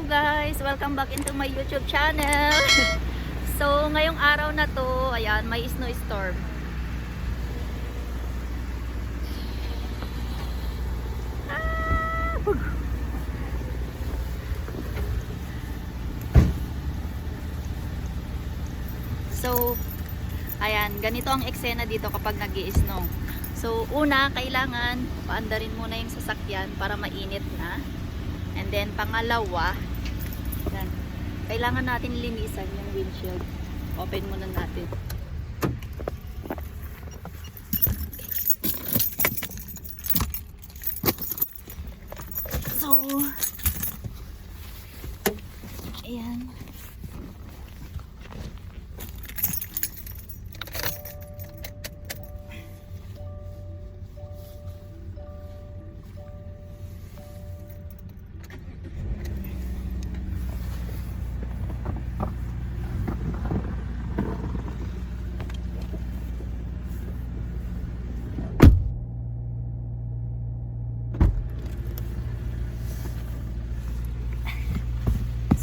guys! Welcome back into my YouTube channel. So, ngayong araw na to, ayan, may snowstorm. So, ayan, ganito ang eksena dito kapag nag-i-snow. So, una, kailangan paandarin muna yung sasakyan para mainit na. And then, pangalawa, yan, kailangan natin linisan yung windshield. Open muna natin. So, ayan.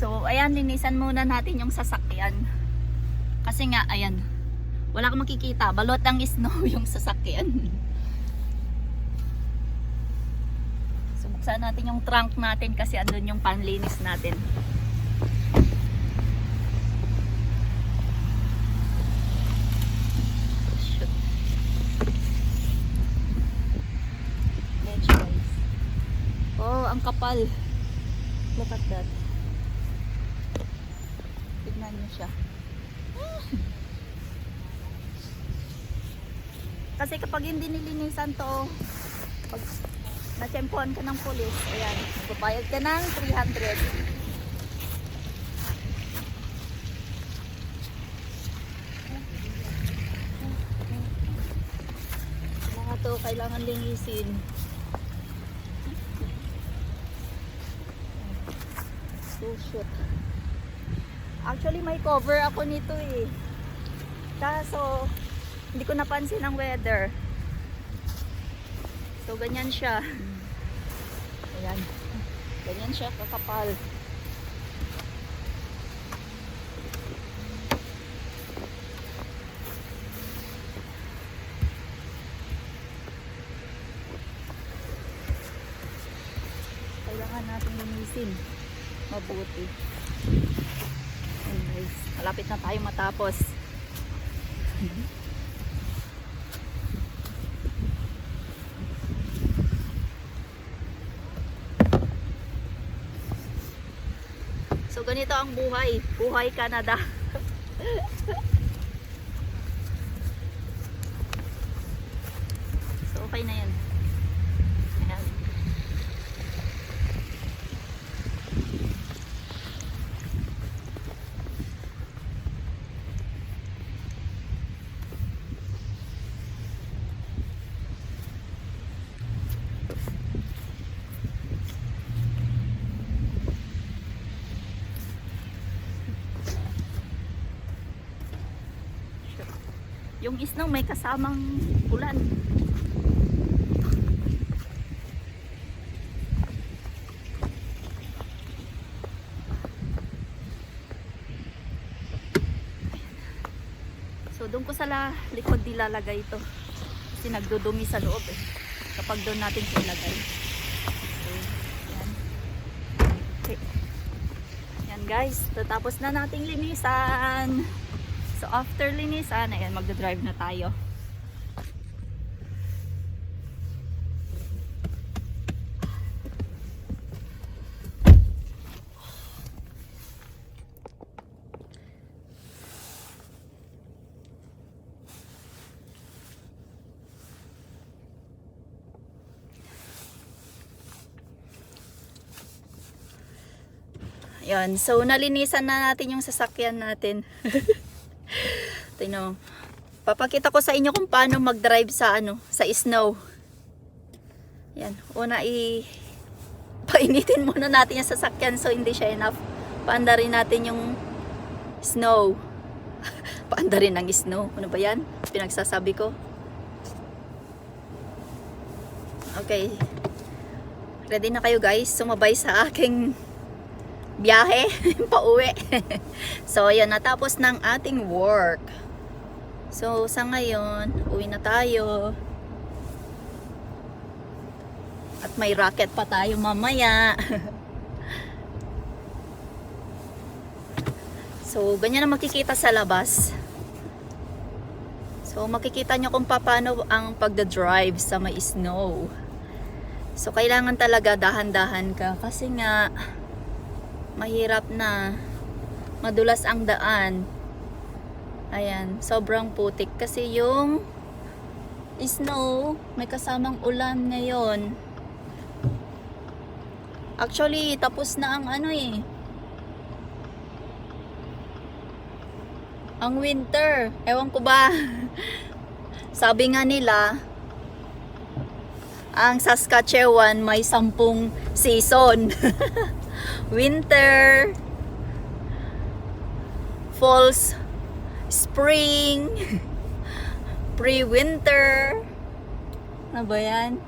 So, ayan, linisan muna natin yung sasakyan. Kasi nga, ayan, wala kang makikita. Balot ang snow yung sasakyan. So, buksan natin yung trunk natin kasi andun yung panlinis natin. Shoot. Oh, ang kapal. Look at that. Tignan nyo siya. Kasi kapag hindi nilinisan to, pag natsempuhan ka ng pulis, ayan, papayag ka ng 300. Mga to kailangan linisin. So shoot. Actually, may cover ako nito eh. Kaso, hindi ko napansin ang weather. So, ganyan siya. Ayan. Ganyan siya kakapal. Kailangan natin linisin mabuti. Anyways, malapit na tayo matapos. So ganito ang buhay. Buhay Canada. So okay na yan. Ayan. Yung snow may kasamang ulan. So doon ko sa likod nilalagay ito. Kasi nagdudumi sa loob eh. Kapag doon natin ilagay. So, yan. Okay. Yan guys, tatapos na nating linisan. So after linisan, ayan, magdadrive na tayo. Ayan, so nalinisan na natin yung sasakyan natin. Tingnan, papakita ko sa inyo kung paano mag-drive sa sa snow. Yan, una painitin muna natin yung sasakyan so hindi siya enough. Paandarin natin yung snow. Paandarin ng snow. Ano ba yan? Pinagsasabi ko. Okay. Ready na kayo guys? Sumabay sa aking biyahe, pauwi. So, ayan, natapos ng ating work. So, sa ngayon, uwi na tayo. At may racket pa tayo mamaya. So, ganyan na makikita sa labas. So, makikita nyo kung paano ang pagdadrive sa may snow. So, kailangan talaga dahan-dahan ka. Kasi nga, mahirap na. Madulas ang daan. Ayan, sobrang putik. Kasi yung snow, may kasamang ulan ngayon. Actually, tapos na ang ang winter. Ewan ko ba. Sabi nga nila, ang Saskatchewan may 10 season. Winter, falls, spring, pre-winter. Ano ba yan?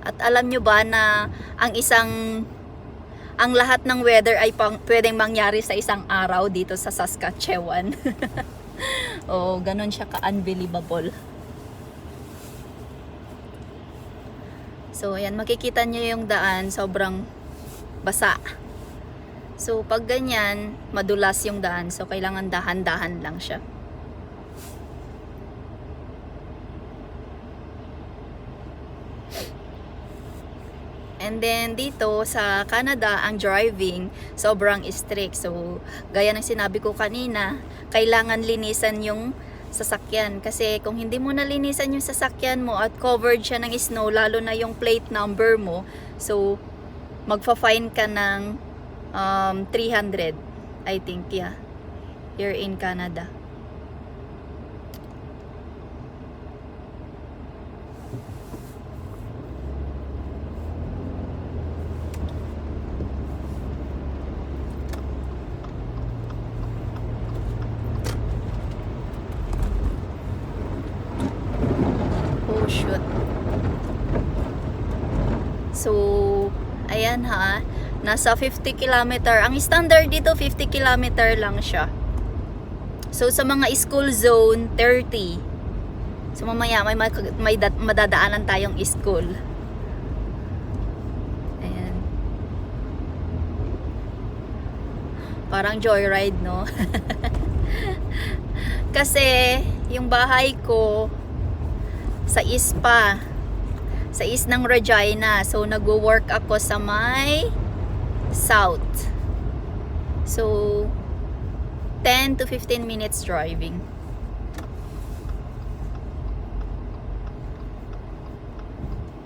At alam nyo ba na ang lahat ng weather ay pwedeng mangyari sa isang araw dito sa Saskatchewan. Oh, ganun siya ka-unbelievable. So, ayan, makikita nyo yung daan, sobrang basa. So, pag ganyan, madulas yung daan. So, kailangan dahan-dahan lang siya. And then dito sa Canada, ang driving sobrang strict. So, gaya ng sinabi ko kanina, kailangan linisan yung sasakyan. Kasi kung hindi mo nalinisan yung sasakyan mo at covered siya ng snow, lalo na yung plate number mo, so magfa-fine ka ng 300, I think, yeah, here in Canada. Shoot. So, ayan ha, nasa 50 kilometer. Ang standard dito 50 kilometer lang siya. So, sa mga school zone 30. So, mamaya may madadaanan tayong school. Ayan. Parang joyride, no? Kasi yung bahay ko sa east ng Regina. So, nagwo-work ako sa may south. So, 10 to 15 minutes driving.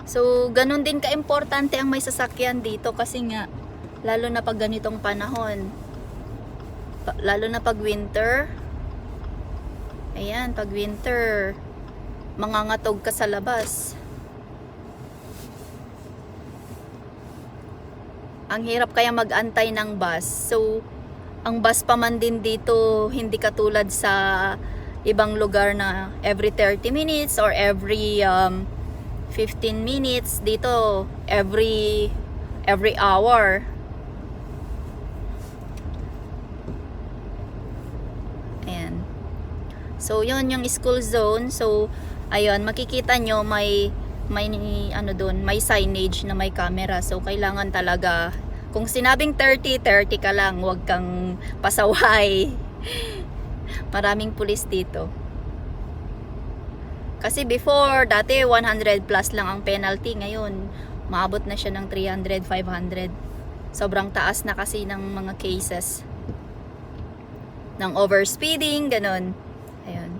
So, ganun din ka-importante ang may sasakyan dito kasi nga, lalo na pag ganitong panahon. Lalo na pag winter. Ayan, pag winter, mangangatog ka sa labas. Ang hirap kaya mag-antay ng bus. So, ang bus pa man din dito, hindi katulad sa ibang lugar na every 30 minutes or every 15 minutes. Dito, every hour. Ayan. So, yun yung school zone. So, ayun, makikita nyo may doon, may signage na may camera. So, kailangan talaga, kung sinabing 30 ka lang, huwag kang pasaway. Maraming pulis dito. Kasi before, dati 100 plus lang ang penalty. Ngayon, maabot na siya ng 300, 500. Sobrang taas na kasi ng mga cases ng overspeeding, ganun. Ayun.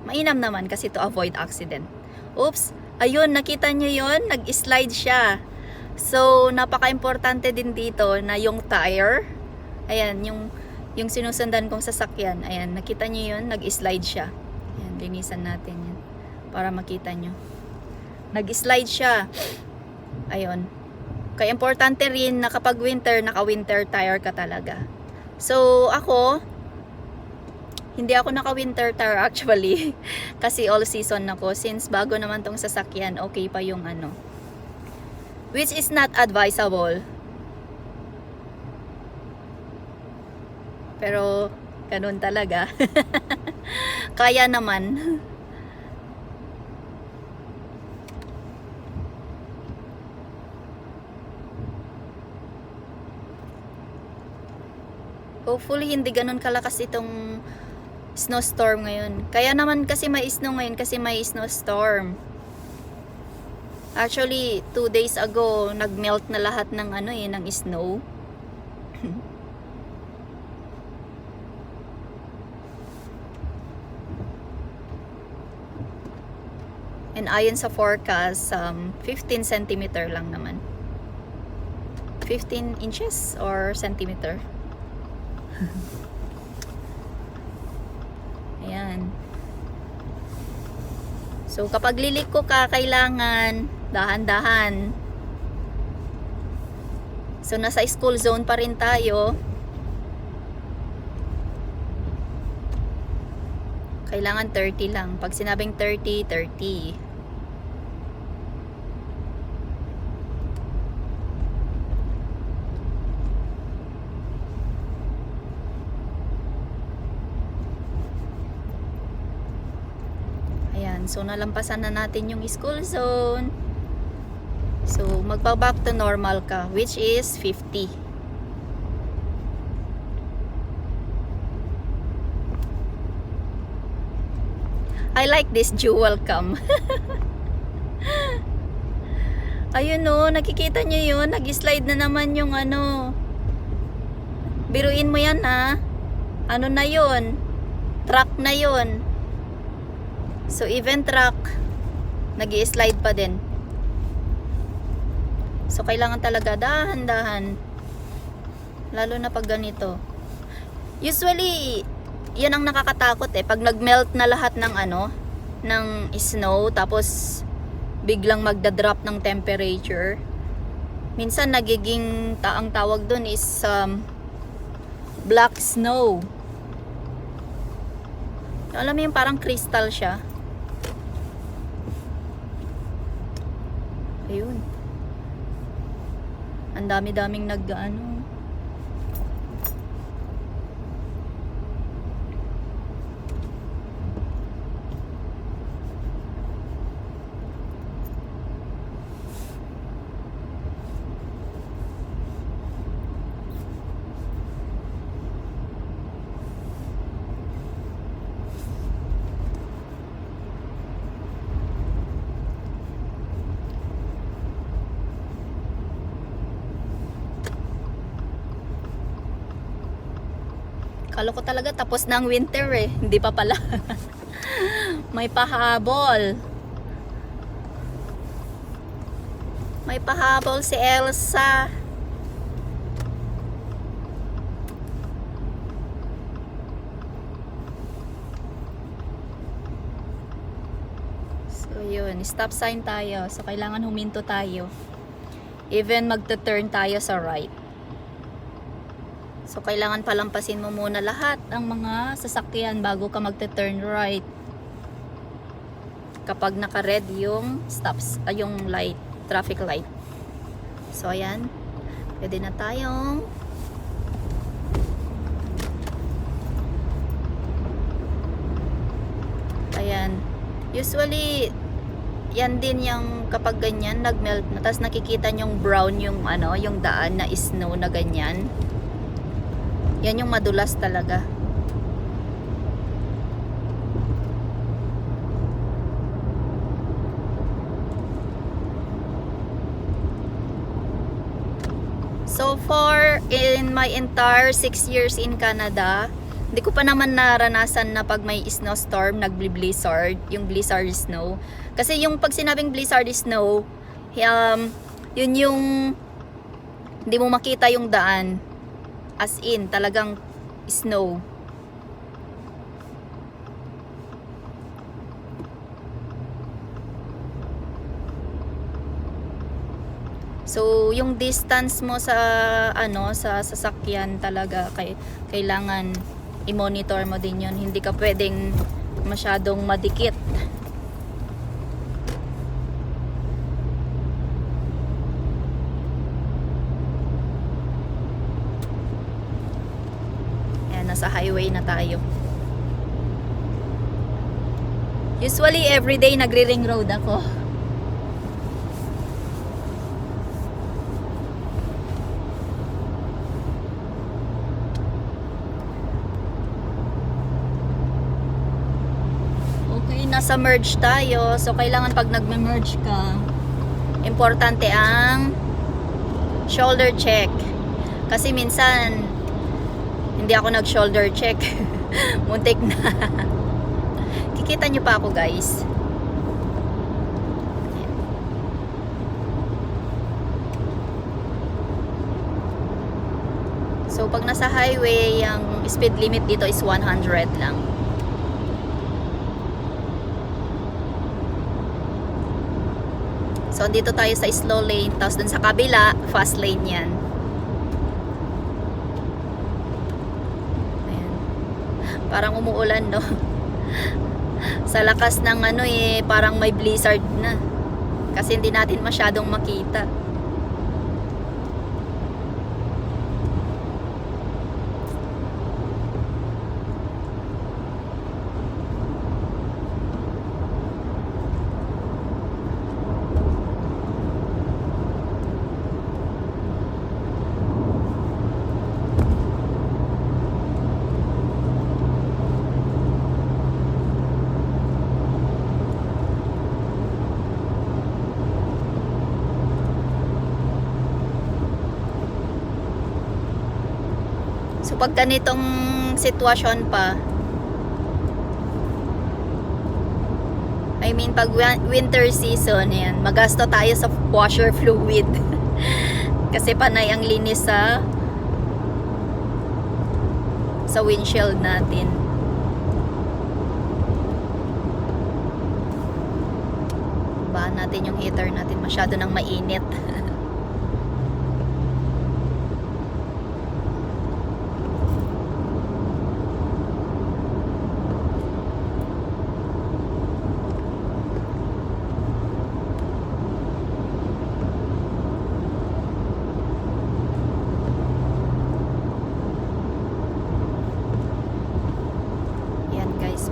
Mainam naman kasi to avoid accident. Oops, ayun, nakita nyo yun? Nag-slide siya. So, napaka-importante din dito na yung tire, ayan, yung sinusundan kong sasakyan, ayan, nakita nyo yun? Nag-slide siya. Ayan, linisan natin yan para makita nyo. Nag-slide siya. Ayun. Kaya importante rin na kapag winter, naka-winter tire ka talaga. So, ako, hindi ako naka-winter tire actually. Kasi all season ako. Since bago naman tong sasakyan, okay pa yung which is not advisable. Pero ganun talaga. Kaya naman. Hopefully hindi ganun kalakas itong snowstorm ngayon. Kaya naman kasi may snow ngayon kasi may snowstorm. Actually, 2 days ago, nagmelt na lahat ng ng snow. And ayon sa forecast, 15 centimeter lang naman. 15 inches or centimeter. Ayan. So, kapag liliko ka, kailangan dahan-dahan. So, nasa school zone pa rin tayo. Kailangan 30 lang. Pag sinabing 30, 30. Ayan. So, nalampasan na natin yung school zone. So, magba-back to normal ka, which is 50. I like this dual cam. Ayun o, nakikita nyo yun. Nag-slide na naman yung Biruin mo yan ha. Ano na yun? Truck na yun. So, even truck, nag-i-slide pa din. So, kailangan talaga dahan-dahan. Lalo na pag ganito. Usually, yan ang nakakatakot Pag nag-melt na lahat ng ng snow, tapos biglang magda-drop ng temperature. Minsan, nagiging, ang tawag dun is, black snow. Alam mo yung parang crystal siya. Ayun. Ang dami-daming Kala ko talaga tapos na ang winter Hindi pa pala. May pahabol. May pahabol si Elsa. So yun, stop sign tayo. So kailangan huminto tayo. Even magta-turn tayo sa right. So, kailangan palampasin mo muna lahat ang mga sasakyan bago ka magte-turn right. Kapag naka-red yung stops, yung light, traffic light. So, ayan. Pwede na tayong ayan. Usually, yan din yung kapag ganyan, nag-melt na. Tapos nakikita nyong brown yung yung daan na snow na ganyan. Yan yung madulas talaga. So far, in my entire 6 years in Canada, hindi ko pa naman naranasan na pag may snowstorm, nag-blizzard, yung blizzard snow. Kasi yung pag sinabing blizzard snow, yun yung hindi mo makita yung daan. As in, talagang snow. So, yung distance mo sa sa sasakyan talaga kailangan i-monitor mo din 'yon. Hindi ka pwedeng masyadong madikit. nasa highway na tayo. Usually everyday nagre-ring road ako. Okay, nasa merge tayo. So kailangan pag nagme-merge ka, importante ang shoulder check. Kasi minsan hindi ako nag-shoulder check. Muntik na. Kikita nyo pa ako, guys. So pag nasa highway, ang speed limit dito is 100 lang. So dito tayo sa slow lane, tapos dun sa kabila, fast lane yan. Ayan. Parang umuulan, no? Sa lakas ng ano parang may blizzard na. Kasi hindi natin masyadong makita. So pag ganitong sitwasyon pa, I mean pag winter season, yan, magasto tayo sa washer fluid. Kasi panay ang linis sa windshield natin. Bahan natin yung heater natin, masyado nang mainit.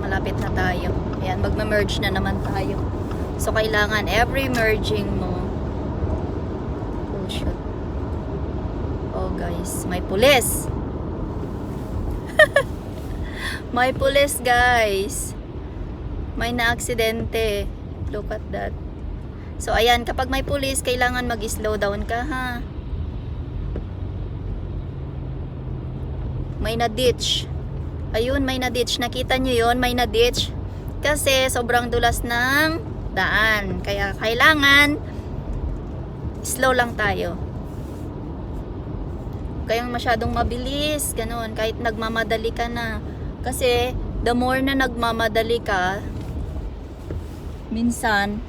Malapit na tayo. Ayan, magma-merge na naman tayo. So, kailangan every merging mo. Oh, shoot. Oh, guys. May pulis. May pulis, guys. May na-aksidente. Look at that. So, ayan. Kapag may pulis, kailangan mag-slow down ka, ha? May na-ditch. Ayun, may na-ditch. Nakita nyo yun? May na-ditch. Kasi sobrang dulas ng daan. Kaya kailangan slow lang tayo. Kayang masyadong mabilis. Ganun. Kahit nagmamadali ka na. Kasi the more na nagmamadali ka, minsan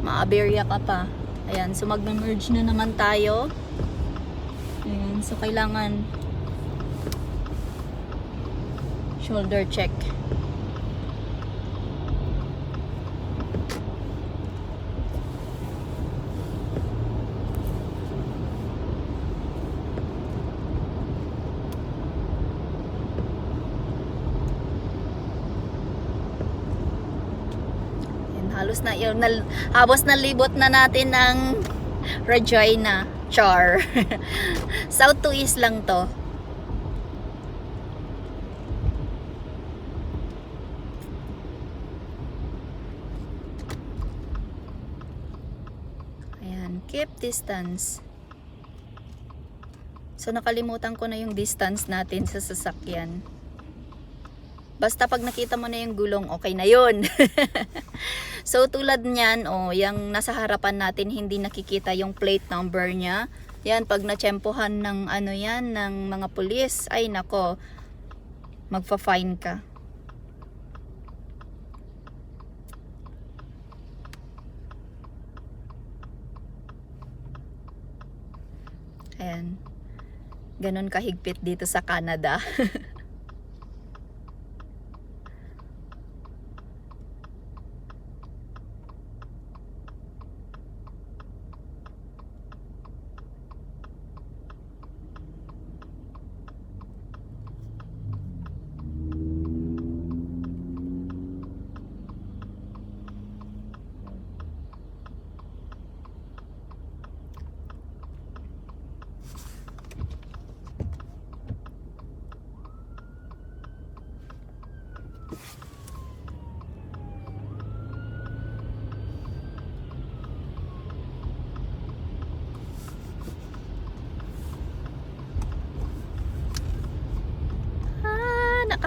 ma-aberya ka pa. Ayan. So mag-merge na naman tayo. Ayan. So kailangan shoulder check. Halos na yun, habos na libot na natin ng Regina. Char. South to east lang to. Ayan, keep distance. So nakalimutan ko na yung distance natin sa sasakyan. Basta pag nakita mo na yung gulong, okay na yun. So tulad niyan, yung nasa harapan natin hindi nakikita yung plate number niya. Yan, pag natsempohan ng yan, ng mga pulis, ay nako, magfa-fine ka. Ayan. Ganon kahigpit dito sa Canada.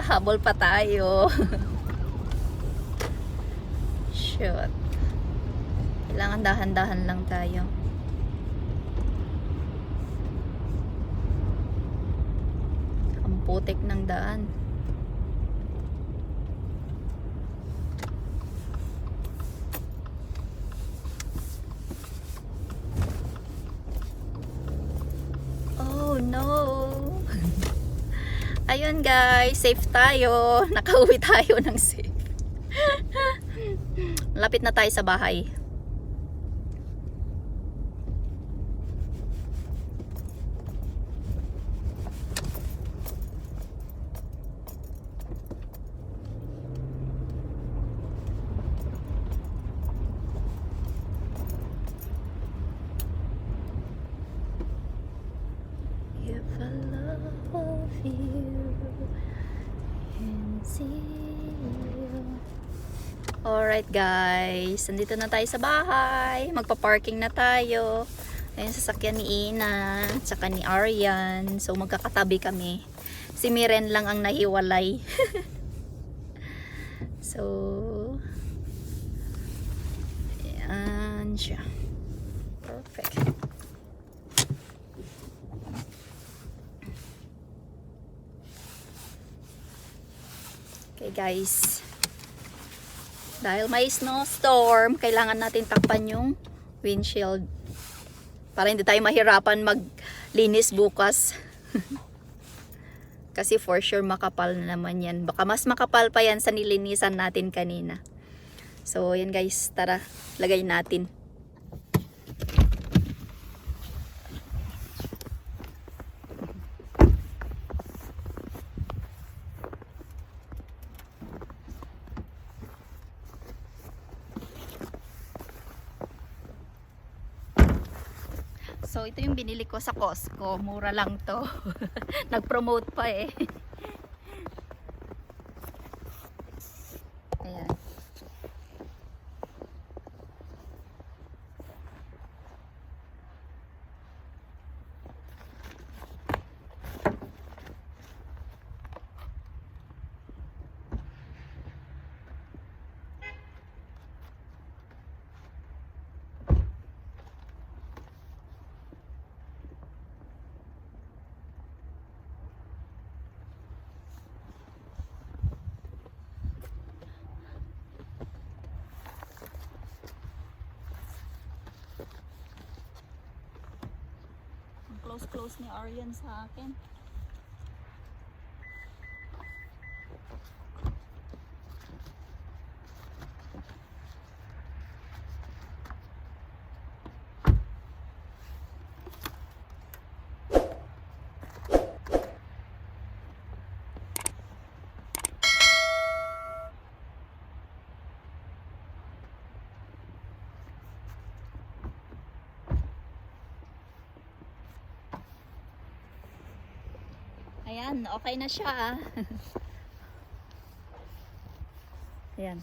Habol pa tayo. Shoot. Kailangan dahan-dahan lang tayo. Ang putik ng daan. Oh no. Ayun guys, safe tayo. Nakauwi tayo ng safe. Malapit na tayo sa bahay. If I love you and see you. Alright guys, nandito na tayo sa bahay. Magpa-parking na tayo. Ayun, sasakyan ni Ina, tsaka ni Aryan. So magkakatabi kami. Si Miren lang ang nahiwalay. So ayan siya. Perfect. Okay guys, dahil may snowstorm, kailangan natin takpan yung windshield para hindi tayo mahirapan maglinis bukas. Kasi for sure makapal na naman yan. Baka mas makapal pa yan sa nilinisan natin kanina. So yan guys, tara, lagay natin. So ito yung binili ko sa Costco, mura lang to. Nag-promote pa eh. Ayan. Close ni Aryan sa akin. Ayan, okay na siya. Ayan.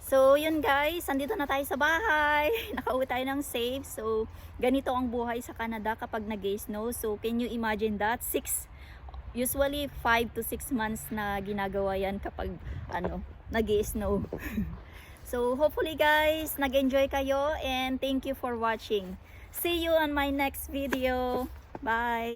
So, yun guys, andito na tayo sa bahay. Nakauwi tayo ng safe. So, ganito ang buhay sa Canada kapag nag-snow. So, can you imagine that? Usually 5 to 6 months na ginagawa yan kapag nag-snow. So, hopefully guys, nag-enjoy kayo and thank you for watching. See you on my next video. Bye!